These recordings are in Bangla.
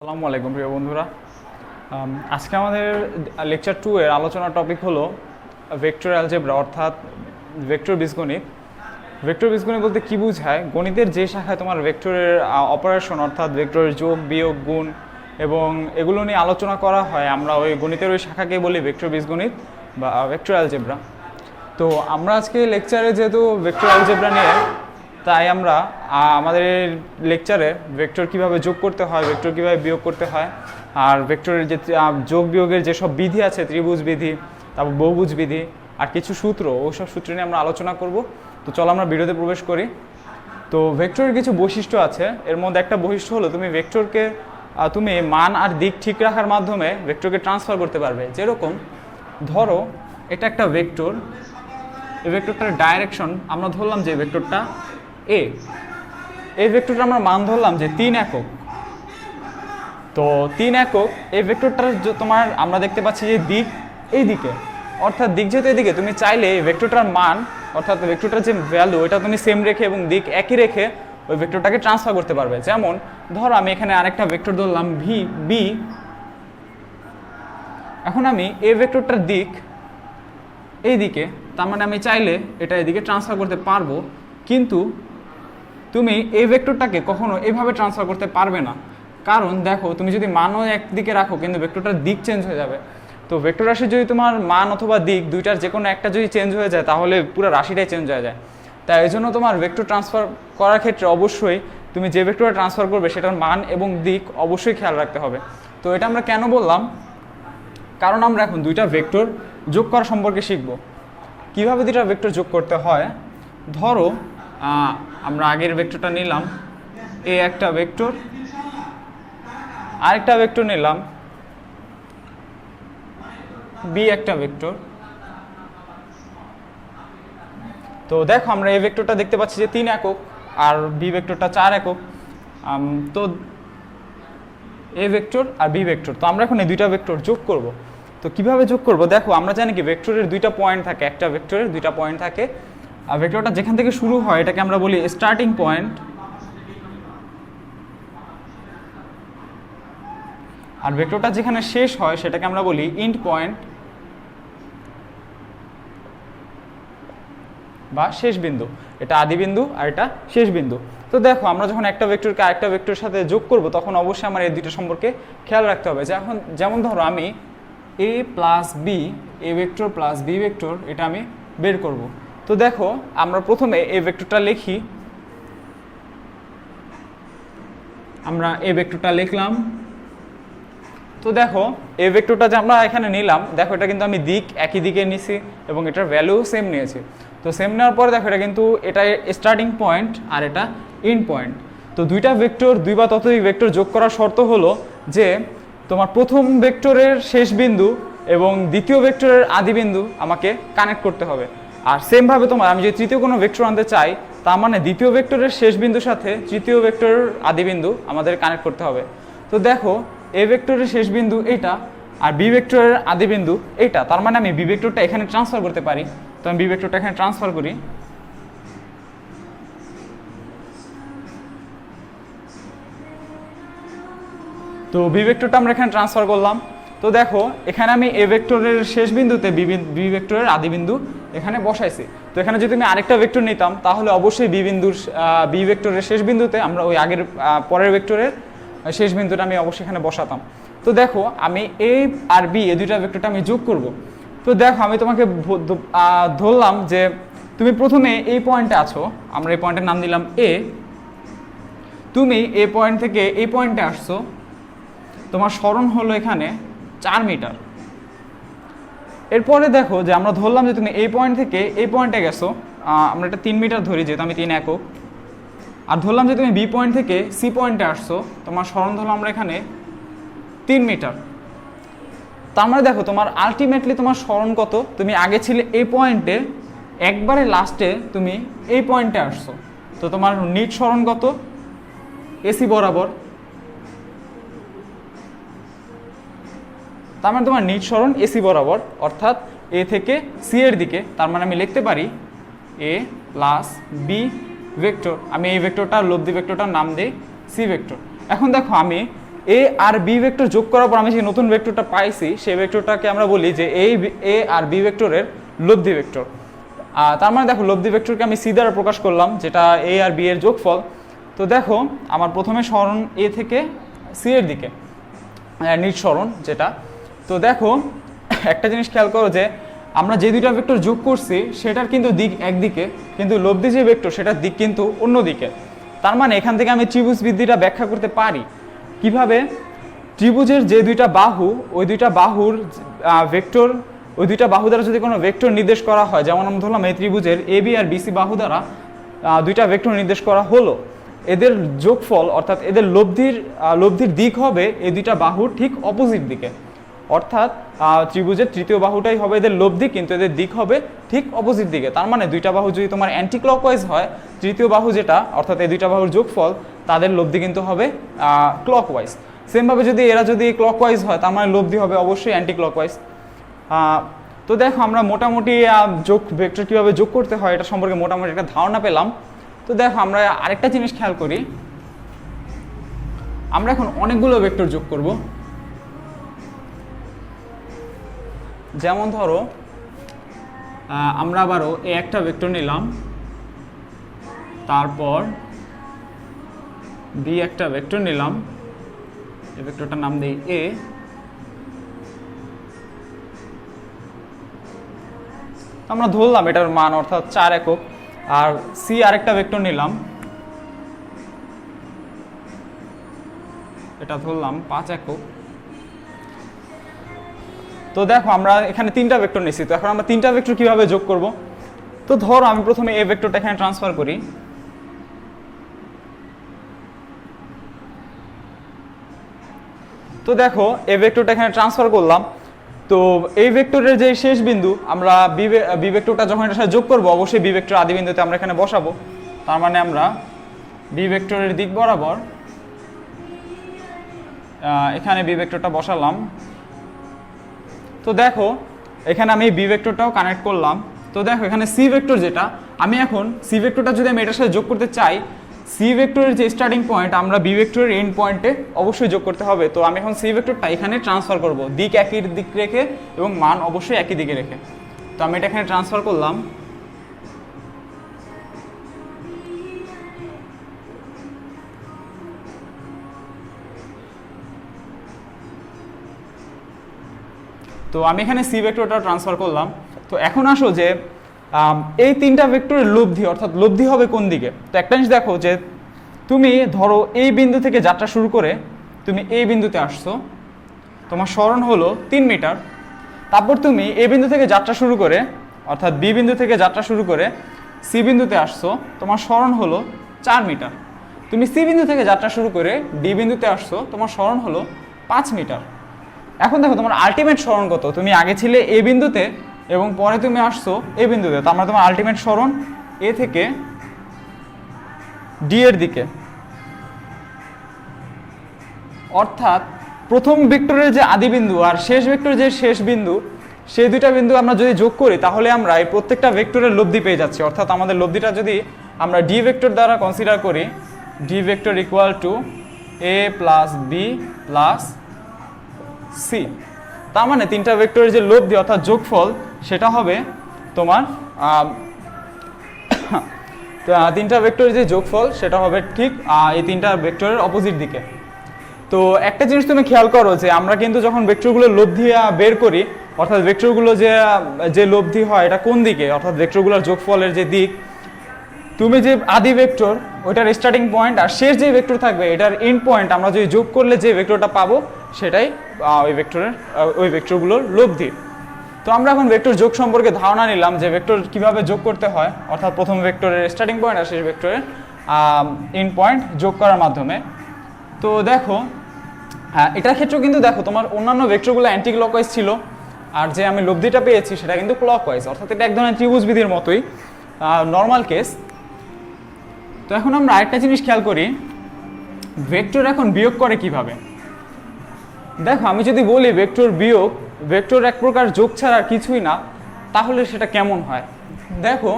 আসসালামু আলাইকুম প্রিয় বন্ধুরা। আজকে আমাদের লেকচার 2 এর আলোচনার টপিক হলো ভেক্টর অ্যালজেব্রা অর্থাৎ ভেক্টর বীজগণিত। ভেক্টর বীজগণিত বলতে কী বোঝায়? গণিতের যে শাখায় তোমার ভেক্টরের অপারেশন অর্থাৎ ভেক্টরের যোগ বিয়োগ গুণ এবং এগুলো নিয়ে আলোচনা করা হয়, আমরা ওই গণিতের ওই শাখাকে বলি ভেক্টর বীজগণিত বা ভেক্টর অ্যালজেব্রা। তো আমরা আজকে লেকচারে যেহেতু ভেক্টর অ্যালজেব্রা নিয়ে, তাই আমরা আমাদের লেকচারে ভেক্টর কিভাবে যোগ করতে হয়, ভেক্টর কিভাবে বিয়োগ করতে হয়, আর ভেক্টরের যে যোগ বিয়োগের যেসব বিধি আছে, ত্রিভুজ বিধি, তারপর বহুভুজ বিধি আর কিছু সূত্র, ওইসব সূত্র নিয়ে আমরা আলোচনা করব। তো চলো আমরা ভিডিওতে প্রবেশ করি। তো ভেক্টরের কিছু বৈশিষ্ট্য আছে, এর মধ্যে একটা বৈশিষ্ট্য হলো তুমি ভেক্টরকে তুমি মান আর দিক ঠিক রাখার মাধ্যমে ভেক্টরকে ট্রান্সফার করতে পারবে। যেরকম ধরো এটা একটা ভেক্টর, এই ভেক্টরটার ডাইরেকশন আমরা ধরলাম যে ভেক্টরটা এ, এই ভেক্টরটা আমরা মান ধরলাম যে 3 একক। তো 3 একক এই ভেক্টরটার তোমার আমরা দেখতে পাচ্ছি যে দিক এই দিকে, অর্থাৎ দিক যেহেতু এদিকে, তুমি চাইলে এই ভেক্টরটার মান অর্থাৎ ভেক্টরটার যে ভ্যালু এটা তুমি সেম রেখে এবং দিক একই রেখে ওই ভেক্টরটাকে ট্রান্সফার করতে পারবে। যেমন ধরো আমি এখানে আরেকটা ভেক্টর ধরলাম বি, এখন আমি এই ভেক্টরটার দিক এই দিকে, তার মানে আমি চাইলে এটা এদিকে ট্রান্সফার করতে পারবো, কিন্তু তুমি এই ভেক্টরটাকে কখনো এইভাবে ট্রান্সফার করতে পারবে না। কারণ দেখো, তুমি যদি মানও একদিকে রাখো কিন্তু ভেক্টরটার দিক চেঞ্জ হয়ে যাবে। তো ভেক্টর রাশি যদি তোমার মান অথবা দিক দুইটার যে কোনো একটা যদি চেঞ্জ হয়ে যায় তাহলে পুরো রাশিটাই চেঞ্জ হয়ে যায়। তাই এই জন্য তোমার ভেক্টর ট্রান্সফার করার ক্ষেত্রে অবশ্যই তুমি যে ভেক্টরটা ট্রান্সফার করবে সেটার মান এবং দিক অবশ্যই খেয়াল রাখতে হবে। তো এটা আমরা কেন বললাম? কারণ আমরা এখন দুইটা ভেক্টর যোগ করা সম্পর্কে শিখব, কিভাবে দুইটা ভেক্টর যোগ করতে হয়। ধরো আমরা আগের ভেক্টরটা নিলাম এ একটা ভেক্টর, আরেকটা ভেক্টর নিলাম বি একটা ভেক্টর। তো দেখো আমরা এই ভেক্টরটা দেখতে পাচ্ছি যে 3 একক আর বি ভেক্টরটা 4 একক। তো এ ভেক্টর আর বি ভেক্টর, তো আমরা এখন এই দুইটা ভেক্টর যোগ করব। তো কিভাবে যোগ করব? দেখো আমরা জানি কি ভেক্টরের দুইটা পয়েন্ট থাকে, একটা ভেক্টরের দুইটা পয়েন্ট থাকে। আর ভেক্টরটা যেখান থেকে শুরু হয় এটাকে আমরা বলি স্টার্টিং পয়েন্ট, আর ভেক্টরটা যেখানে শেষ হয় সেটাকে আমরা বলি এন্ড পয়েন্ট বা শেষ বিন্দু। এটা আদি বিন্দু আর এটা শেষ বিন্দু। তো দেখো আমরা যখন একটা ভেক্টরকে আরেকটা ভেক্টরের সাথে যোগ করব তখন অবশ্যই আমার এই দুটো সম্পর্কে খেয়াল রাখতে হবে। যেমন ধরো আমি A plus B, A vector plus B vector, এটা আমি বের করব। তো দেখো আমরা প্রথমে এই ভেক্টরটা লিখি, আমরা এই ভেক্টরটা লিখলাম। তো দেখো এই ভেক্টরটা যে আমরা এখানে নিলাম, দেখো এটা কিন্তু আমি দিক একই দিকে নিছি এবং এটার ভ্যালু সেম নিয়েছি। তো সেম নেওয়ার পরে দেখো এটা কিন্তু এটা স্টার্টিং পয়েন্ট আর এটা এন্ড পয়েন্ট। তো দুইটা ভেক্টর দুই বা ততোধিক ভেক্টর যোগ করার শর্ত হলো যে তোমার প্রথম ভেক্টরের শেষ বিন্দু এবং দ্বিতীয় ভেক্টরের আদি বিন্দু আমাকে কানেক্ট করতে হবে। আর সেমভাবে তোমার আমি যদি তৃতীয় কোনো ভেক্টর আনতে চাই, তার মানে দ্বিতীয় ভেক্টরের শেষ বিন্দুর সাথে তৃতীয় ভেক্টরের আদি বিন্দু আমাদের কানেক্ট করতে হবে। তো দেখো এ ভেক্টরের শেষ বিন্দু এইটা আর বি ভেক্টরের আদি বিন্দু এইটা, তার মানে আমি বি ভেক্টরটা এখানে ট্রান্সফার করতে পারি। তো আমি বি ভেক্টরটা এখানে ট্রান্সফার করি। তো বি ভেক্টরটা আমরা এখানে ট্রান্সফার করলাম। তো দেখো এখানে আমি এ ভেক্টরের শেষ বিন্দুতে বি ভেক্টরের আদি বিন্দু এখানে বসাইছি। তো এখানে যদি আমি আরেকটা ভেক্টর নিতাম তাহলে অবশ্যই বি ভেক্টরের শেষ বিন্দুতে আমরা ওই আগের পরের ভেক্টরের শেষ বিন্দুটা আমি অবশ্যই এখানে বসাতাম। তো দেখো আমি এ আর বি এই দুইটা ভেক্টরটা আমি যোগ করব। তো দেখো আমি তোমাকে ধরলাম যে তুমি প্রথমে এই পয়েন্টে আছো, আমরা এই পয়েন্টের নাম দিলাম এ। তুমি এই পয়েন্ট থেকে এই পয়েন্টে আসছো, তোমার সরণ হলো এখানে 4 মিটার। এরপরে দেখো যে আমরা ধরলাম যে তুমি এই পয়েন্ট থেকে এই পয়েন্টে গেছো, আমরা এটা 3 মিটার ধরি যেহেতু আমি 3 একক। আর ধরলাম যে তুমি বি পয়েন্ট থেকে সি পয়েন্টে আসছো, তোমার সরণ ধরলাম আমরা এখানে 3 মিটার। তার মানে দেখো তোমার আলটিমেটলি তোমার সরণ কত? তুমি আগে ছিলে এই পয়েন্টে, একবারে লাস্টে তুমি এই পয়েন্টে আসছো, তো তোমার নিট সরণ কত? এসি বরাবর। তার মানে তোমার নিট সরণ এসি বরাবর, অর্থাৎ এ থেকে সি এর দিকে। তার মানে আমি লিখতে পারি এ প্লাস বি ভেক্টর, আমি এই ভেক্টরটার লব্ধি ভেক্টরটার নাম দিই সি ভেক্টর। এখন দেখো আমি এ আর বি ভেক্টর যোগ করার পর আমি যে নতুন ভেক্টরটা পাইছি সেই ভেক্টরটাকে আমরা বলি যে এ আর বি ভেক্টরের লব্ধি ভেক্টর। তার মানে দেখো লব্ধি ভেক্টরকে আমি সি দ্বারা প্রকাশ করলাম, যেটা এ আর বি এর যোগফল। তো দেখো আমার প্রথমে সরণ এ থেকে সি এর দিকে নিঃসরণ যেটা। তো দেখো একটা জিনিস খেয়াল করো যে আমরা যে দুইটা ভেক্টর যোগ করছি সেটার কিন্তু দিক একদিকে, কিন্তু লব্ধি যে ভেক্টর সেটার দিক কিন্তু অন্যদিকে। তার মানে এখান থেকে আমি ত্রিভুজ বৃদ্ধিটা ব্যাখ্যা করতে পারি কিভাবে। ত্রিভুজের যে দুইটা বাহু, ওই দুইটা বাহুর ভেক্টর, ওই দুইটা বাহু দ্বারা যদি কোনো ভেক্টর নির্দেশ করা হয়, যেমন আমরা ধরলাম এই ত্রিভুজের এ বি আর বিসি বাহু দ্বারা দুইটা ভেক্টর নির্দেশ করা হলো, এদের যোগফল অর্থাৎ এদের লব্ধির দিক হবে এই দুইটা বাহুর ঠিক অপোজিট দিকে। অর্থাৎ ত্রিভুজের তৃতীয় বাহুটাই হবে এদের লব্ধি, কিন্তু এদের দিক হবে ঠিক অপোজিট দিকে। তার মানে দুইটা বাহু যদি তোমার অ্যান্টি ক্লকওয়াইজ হয়, তৃতীয় বাহু যেটা অর্থাৎ এই দুইটা বাহুর যোগফল, তাদের লব্ধি কিন্তু হবে ক্লকওয়াইজ। সেমভাবে যদি এরা যদি ক্লকওয়াইজ হয়, তার মানে লব্ধি হবে অবশ্যই অ্যান্টি ক্লকওয়াইজ। তো দেখো আমরা মোটামুটি যোগ ভেক্টর কীভাবে যোগ করতে হয় এটা সম্পর্কে মোটামুটি একটা ধারণা পেলাম। তো দেখো আমরা আরেকটা জিনিস খেয়াল করি, আমরা এখন অনেকগুলো ভেক্টর যোগ করব। যেমন ধরো আমরা আবারও এ একটা ভেক্টর নিলাম, তারপর বি একটা ভেক্টর নিলাম, এই ভেক্টরটার নাম দিই এ, আমরা ধরলাম এটার মান অর্থাৎ 4 একক। আর সি আরেকটা ভেক্টর নিলাম, এটা ধরলাম 5 একক। তো দেখো আমরা এখানে 3টা ভেক্টর নিয়েছি। তো এখন আমরা 3টা ভেক্টর কিভাবে যোগ করব। তো ধরো আমি প্রথমে এ ভেক্টরটা এখানে ট্রান্সফার করি। তো দেখো এ ভেক্টরটা এখানে ট্রান্সফার করলাম। তো এই ভেক্টরের যে শেষ বিন্দু, আমরা বি ভেক্টরটা যখন এটার সাথে যোগ করবো, অবশ্যই বি ভেক্টর আদি বিন্দুতে আমরা এখানে বসাবো। তার মানে আমরা বি ভেক্টরের দিক বরাবর এখানে বি ভেক্টরটা বসালাম। তো দেখো এখানে আমি বি ভেক্টরটাও কানেক্ট করলাম। তো দেখো এখানে সি ভেক্টর যেটা, আমি এখন সি ভেক্টরটা যদি আমি এটার সাথে যোগ করতে চাই, সি ভেক্টরের যে স্টার্টিং পয়েন্ট আমরা বি ভেক্টরের এন্ড পয়েন্টে অবশ্যই যোগ করতে হবে। তো আমি এখন সি ভেক্টরটা এখানে ট্রান্সফার করব, দিক একই দিক রেখে এবং মান অবশ্যই একই দিকে রেখে। তো আমি এটা এখানে ট্রান্সফার করলাম। তো আমি এখানে সি ভেক্টরটা ট্রান্সফার করলাম। তো এখন আসো যে এই 3টা ভেক্টরের লব্ধি অর্থাৎ লব্ধি হবে কোন দিকে। তো একটা জিনিস দেখো যে তুমি ধরো এই বিন্দু থেকে যাত্রা শুরু করে তুমি এই বিন্দুতে আসছো, তোমার সরণ হলো 3 মিটার। তারপর তুমি এই বিন্দু থেকে যাত্রা শুরু করে অর্থাৎ বি বিন্দু থেকে যাত্রা শুরু করে সি বিন্দুতে আসছো, তোমার সরণ হলো 4 মিটার। তুমি সি বিন্দু থেকে যাত্রা শুরু করে ডি বিন্দুতে আসছো, তোমার সরণ হলো 5 মিটার। এখন দেখো তোমার আলটিমেট সরণ কত। তুমি আগে ছিলে এ বিন্দুতে এবং পরে তুমি আসছো এ বিন্দুতে, তার মানে তোমার আলটিমেট সরণ এ থেকে ডি এর দিকে। অর্থাৎ প্রথম ভেক্টরের যে আদি বিন্দু আর শেষ ভেক্টরের যে শেষ বিন্দু, সেই দুইটা বিন্দু আমরা যদি যোগ করি তাহলে আমরা এই প্রত্যেকটা ভেক্টরের লব্ধি পেয়ে যাচ্ছি। অর্থাৎ আমাদের লব্ধিটা যদি আমরা ডি ভেক্টর দ্বারা কনসিডার করি, D vector equal to A plus B plus C. তার মানে 3টা ভেক্টরের যে লব্ধি অর্থাৎ যোগফল সেটা হবে তোমার 3টা ভেক্টরের যে যোগফল সেটা হবে ঠিক এই 3টা ভেক্টরের অপোজিট দিকে। তো একটা জিনিস তুমি খেয়াল করো যে আমরা কিন্তু যখন ভেক্টরগুলোর লব্ধি বের করি, অর্থাৎ ভেক্টরগুলো যে লব্ধি হয় এটা কোন দিকে, অর্থাৎ ভেক্টরগুলোর যোগফলের যে দিক, তুমি যে আদি ভেক্টর ওইটার স্টার্টিং পয়েন্ট আর শেষ যে ভেক্টর থাকবে এটার এন্ড পয়েন্ট আমরা যদি যোগ করলে যে ভেক্টরটা পাবো সেটাই ওই ভেক্টরগুলোর লব্ধি। তো আমরা এখন ভেক্টর যোগ সম্পর্কে ধারণা নিলাম যে ভেক্টর কিভাবে যোগ করতে হয়, অর্থাৎ প্রথম ভেক্টরের স্টার্টিং পয়েন্ট আর শেষ ভেক্টরের এন্ড পয়েন্ট যোগ করার মাধ্যমে। তো দেখো এটার ক্ষেত্রেও কিন্তু দেখো তোমার অন্যান্য ভেক্টরগুলো অ্যান্টি ক্লকওয়াইজ ছিল, আর যে আমি লব্ধিটা পেয়েছি সেটা কিন্তু ক্লকওয়াইজ, অর্থাৎ এটা এক ধরনের ত্রিভুজ বিধির মতোই নর্মাল কেস। তো এখন আমরা আরেকটা জিনিস খেয়াল করি, ভেক্টর এখন বিয়োগ করে কিভাবে। দেখো আমি যদি বলি ভেক্টর বিয়োগ, ভেক্টর এক প্রকার যোগ ছাড়া আর কিছুই না, তাহলে সেটা কেমন হয়। দেখো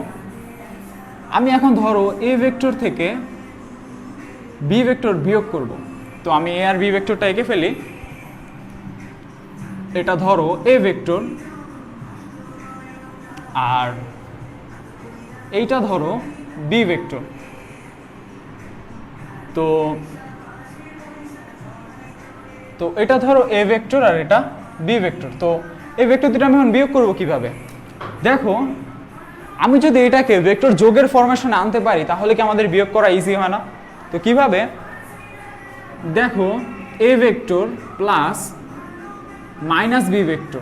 আমি এখন ধরো এ ভেক্টর থেকে বি ভেক্টর বিয়োগ করব। তো আমি এ আর বি ভেক্টরটা এঁকে ফেলি। এটা ধরো এ ভেক্টর, আর এইটা ধরো বি ভেক্টর। তো তো এটা ধরো এ ভেক্টর আর এটা বি ভেক্টর। তো এই ভেক্টর দুটো আমি এখন বিয়োগ করবো কিভাবে? দেখো, আমি যদি এটাকে ভেক্টর যোগের ফরমেশনে আনতে পারি তাহলে কি আমাদের বিয়োগ করা ইজি হয় না? তো কিভাবে? দেখো, A vector plus minus B vector,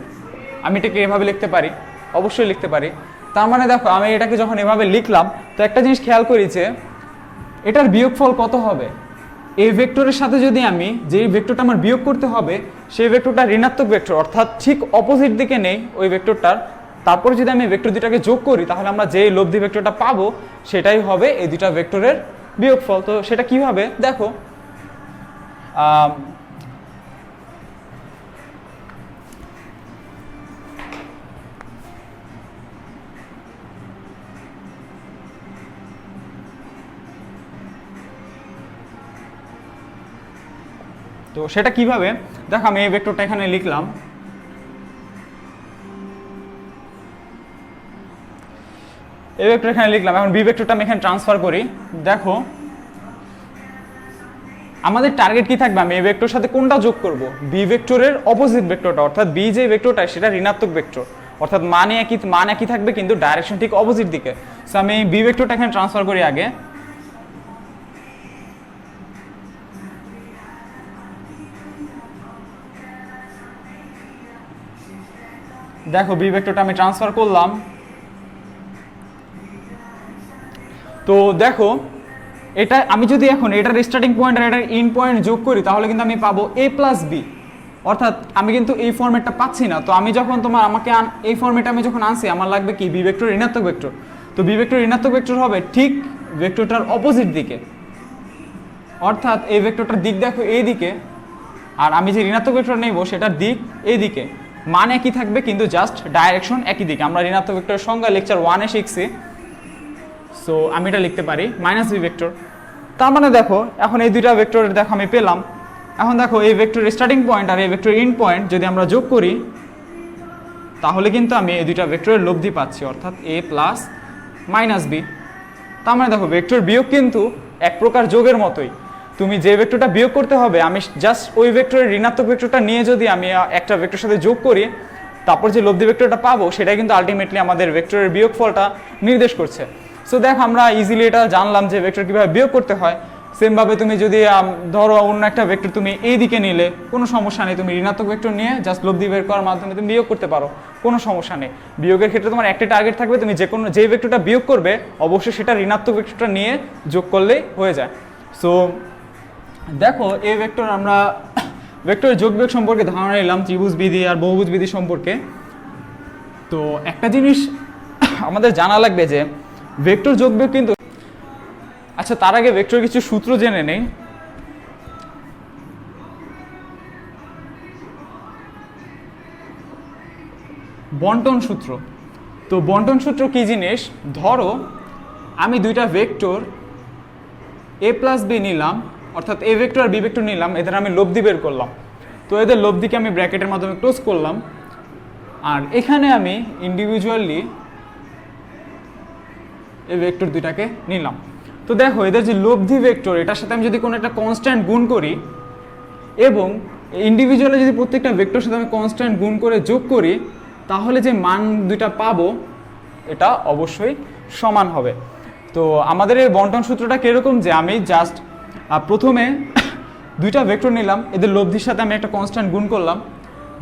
আমি এটাকে এভাবে লিখতে পারি, অবশ্যই লিখতে পারি। তার মানে দেখো, আমি এটাকে যখন এভাবে লিখলাম তো একটা জিনিস খেয়াল করি যে এটার বিয়োগফল কত হবে। এই ভেক্টরের সাথে যদি আমি যেই ভেক্টরটা আমার বিয়োগ করতে হবে সেই ভেক্টরটা ঋণাত্মক ভেক্টর, অর্থাৎ ঠিক অপোজিট দিকে নেই ওই ভেক্টরটার, তারপরে যদি আমি ভেক্টর দুটাকে যোগ করি তাহলে আমরা যে লব্ধি ভেক্টরটা পাবো সেটাই হবে এই দুটা ভেক্টরের বিয়োগফল। তো সেটা কিভাবে? দেখো, তো সেটা কিভাবে? দেখো, আমি এই ভেক্টরটা এখানে লিখলাম, এই ভেক্টর এখানে লিখলাম। এখন বি ভেক্টরটা আমি এখানে ট্রান্সফার করি। দেখো, আমাদের টার্গেট কি থাকবে? আমি এই ভেক্টরের সাথে কোনটা যোগ করব? বি ভেক্টরের অপোজিট ভেক্টরটা, অর্থাৎ বি যে ভেক্টরটা সেটা ঋণাত্মক ভেক্টর, অর্থাৎ মান একই থাকবে কিন্তু ডাইরেকশন ঠিক অপোজিট দিকে। সো আমি বি ভেক্টরটা এখানে ট্রান্সফার করি আগে। দেখো, বি ভেক্টরটা আমি ট্রান্সফার করলাম। তো দেখো, এটা আমি যদি এখন এটার স্টার্টিং পয়েন্ট আর এটার এন্ড পয়েন্ট যোগ করি তাহলে কিন্তু আমি পাবো এ প্লাস বি, অর্থাৎ আমি কিন্তু এই ফর্মেটটা পাচ্ছি না। তো আমি যখন আমাকে এই ফর্মেটে আমি যখন আনছি, আমার লাগবে কি? বি ভেক্টর ঋণাত্মক ভেক্টর। তো বি ভেক্টর ঋণাত্মক ভেক্টর হবে ঠিক ভেক্টরটার অপোজিট দিকে, অর্থাৎ এই ভেক্টরটার দিক দেখো এই দিকে, আর আমি যে ঋণাত্মক ভেক্টর নেব সেটার দিক এই দিকে। মান একই থাকবে কিন্তু জাস্ট ডাইরেকশন একই দিকে। আমরা ঋণাত্মক ভেক্টরের সংজ্ঞা লেকচার 1-এ শিখছি। সো আমি এটা লিখতে পারি মাইনাস বি ভেক্টর। তার মানে দেখো, এখন এই দুইটা ভেক্টর দেখো আমি পেলাম। এখন দেখো, এই ভেক্টর স্টার্টিং পয়েন্ট আর এই ভেক্টর এন্ড পয়েন্ট যদি আমরা যোগ করি তাহলে কিন্তু আমি এই দুইটা ভেক্টরের লব্ধি পাচ্ছি, অর্থাৎ এ প্লাস মাইনাস বি। তার মানে দেখো, ভেক্টর বিয়োগ কিন্তু এক প্রকার যোগের মতোই। তুমি যে ভেক্টরটা বিয়োগ করতে হবে, আমি জাস্ট ওই ভেক্টরের ঋণাত্মক ভেক্টরটা নিয়ে যদি আমি একটা ভেক্টরের সাথে যোগ করি, তারপর যে লব্ধি ভেক্টরটা পাবো সেটা কিন্তু আলটিমেটলি আমাদের ভেক্টরের বিয়োগফলটা নির্দেশ করছে। সো দেখো, আমরা ইজিলি এটা জানলাম যে ভেক্টর কীভাবে বিয়োগ করতে হয়। সেমভাবে তুমি যদি ধরো অন্য একটা ভেক্টর তুমি এই দিকে নিলে কোনো সমস্যা নেই, তুমি ঋণাত্মক ভেক্টর নিয়ে জাস্ট লব্ধি বের করার মাধ্যমে তুমি বিয়োগ করতে পারো, কোনো সমস্যা নেই। বিয়োগের ক্ষেত্রে তোমার একটা টার্গেট থাকবে, তুমি যে ভেক্টরটা বিয়োগ করবে অবশ্যই সেটা ঋণাত্মক ভেক্টরটা নিয়ে যোগ করলেই হয়ে যায়। সো দেখো, এই ভেক্টর আমরা ভেক্টরের যোগ বিয়োগ সম্পর্কে ধারণা নিলাম, ত্রিভুজ বিধি আর বহুভুজ বিধি সম্পর্কে। তো একটা জিনিস আমাদের জানা লাগবে যে ভেক্টর যোগ বিয়োগ কিন্তু, আচ্ছা তার আগে ভেক্টর কিছু সূত্র জেনে নেই। বন্টন সূত্র। তো বন্টন সূত্র কি জিনিস? ধরো, আমি দুইটা ভেক্টর এ প্লাস বি নিলাম, অর্থাৎ এ ভেক্টর আর বি ভেক্টর নিলাম, এদের আমি লব্ধি বের করলাম। তো এদের লব্ধিকে আমি ব্র্যাকেটের মাধ্যমে ক্লোজ করলাম, আর এখানে আমি ইন্ডিভিজুয়ালি এই ভেক্টর দুইটাকে নিলাম। তো দেখো, এদের যে লব্ধি ভেক্টর, এটার সাথে আমি যদি কোনো একটা কনস্ট্যান্ট গুণ করি এবং ইন্ডিভিজুয়ালি যদি প্রত্যেকটা ভেক্টরের সাথে আমি কনস্ট্যান্ট গুণ করে যোগ করি তাহলে যে মান দুইটা পাবো এটা অবশ্যই সমান হবে। তো আমাদের এই বন্টন সূত্রটা কীরকম? যে আমি জাস্ট প্রথমে দুইটা ভেক্টর নিলাম, এদের লব্ধির সাথে আমি একটা কনস্ট্যান্ট গুণ করলাম।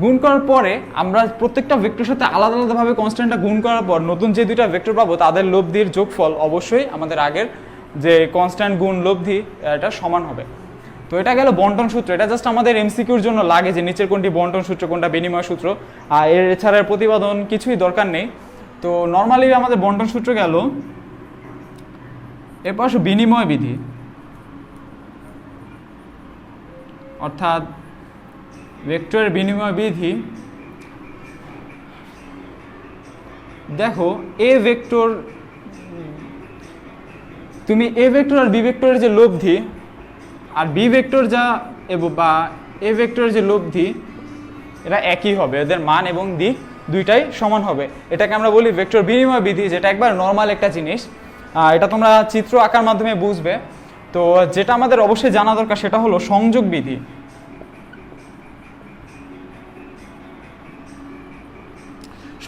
গুণ করার পরে আমরা প্রত্যেকটা ভেক্টরের সাথে আলাদা আলাদাভাবে কনস্ট্যান্টটা গুণ করার পর নতুন যে দুইটা ভেক্টর পাবো তাদের লব্ধির যোগফল অবশ্যই আমাদের আগের যে কনস্ট্যান্ট গুণ লব্ধি এটা সমান হবে। তো এটা গেল বন্টন সূত্র। এটা জাস্ট আমাদের এমসিকিউর জন্য লাগে যে নিচের কোনটি বন্টন সূত্র, কোনটা বিনিময় সূত্র, আর এছাড়া প্রতিপাদন কিছুই দরকার নেই। তো নর্মালি আমাদের বন্টন সূত্র গেল। এরপর বিনিময় বিধি, অর্থাৎ ভেক্টরের বিনিময় বিধি। দেখো, এ ভেক্টর, তুমি এ ভেক্টর আর বি ভেক্টরের যে লব্ধি আর বি ভেক্টর যা এবং বা এ ভেক্টরের যে লব্ধি এরা একই হবে, এদের মান এবং দিক দুইটাই সমান হবে। এটাকে আমরা বলি ভেক্টর বিনিময় বিধি, যেটা একবার নর্মাল একটা জিনিস। এটা তোমরা চিত্র আঁকার মাধ্যমে বুঝবে। তো যেটা আমাদের অবশ্যই জানা দরকার সেটা হলো সংযোগ বিধি।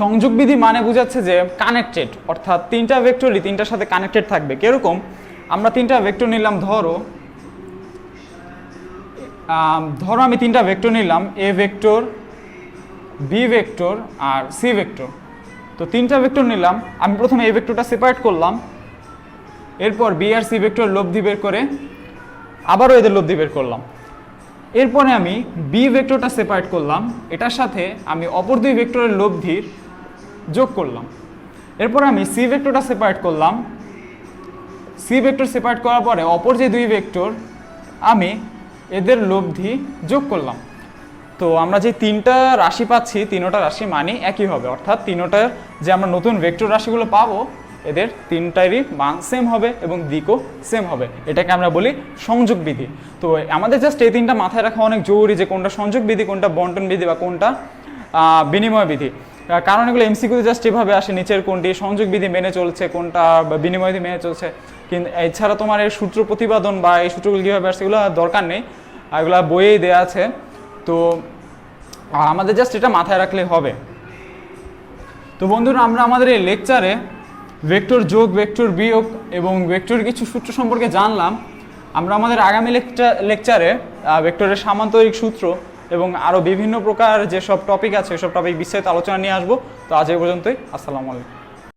সংযোগ বিধি মানে বোঝাচ্ছে যে কানেক্টেড, অর্থাৎ তিনটা ভেক্টরই তিনটার সাথে কানেক্টেড থাকবে। কিরকম? আমরা তিনটা ভেক্টর নিলাম, ধরো আমি তিনটা ভেক্টর নিলাম, এ ভেক্টর, বি ভেক্টর আর সি ভেক্টর। তো তিনটা ভেক্টর নিলাম, আমি প্রথমে এই ভেক্টরটা সেপারেট করলাম, এরপর বি আর সি ভেক্টর লব্ধি বের করে আবারও এদের লব্ধি বের করলাম। এরপরে আমি বি ভেক্টরটা সেপারেট করলাম, এটার সাথে আমি অপর দুই ভেক্টরের লব্ধির যোগ করলাম। এরপর আমি সি ভেক্টরটা সেপারেট করলাম, সি ভেক্টর সেপারেট করার পরে অপর যে দুই ভেক্টর আমি এদের লব্ধি যোগ করলাম। তো আমরা যে তিনটা রাশি পাচ্ছি, তিনোটা রাশি মানে একই হবে, অর্থাৎ তিনোটার যে আমরা নতুন ভেক্টর রাশিগুলো পাবো এদের তিনটারই মান সেম হবে এবং দিকও সেম হবে। এটাকে আমরা বলি সংযোগ বিধি। তো আমাদের জাস্ট এই তিনটা মাথায় রাখা অনেক জরুরি, যে কোনটা সংযোগ বিধি, কোনটা বন্টন বিধি বা কোনটা বিনিময় বিধি। কারণ এগুলো এমসিকিউতে জাস্ট এভাবে আসে, নিচের কোনটি সংযোগ বিধি মেনে চলছে, কোনটা বিনিময় বিধি মেনে চলছে। কিন্তু এছাড়া তোমার এই সূত্র প্রতিপাদন বা এই সূত্রগুলো কীভাবে আসছে এগুলো দরকার নেই, এগুলো বইয়েই দেওয়া আছে। তো আমাদের জাস্ট এটা মাথায় রাখলে হবে। তো বন্ধুরা, আমরা আমাদের এই লেকচারে ভেক্টর যোগ, ভেক্টর বিয়োগ এবং ভেক্টরের কিছু সূত্র সম্পর্কে জানলাম। আমরা আমাদের আগামী লেকচারে ভেক্টরের সামান্তরিক সূত্র এবং আরও বিভিন্ন প্রকার যেসব টপিক আছে সেসব টপিক বিস্তারিত আলোচনা নিয়ে আসবো। তো আজ এই পর্যন্তই। আসসালামু আলাইকুম।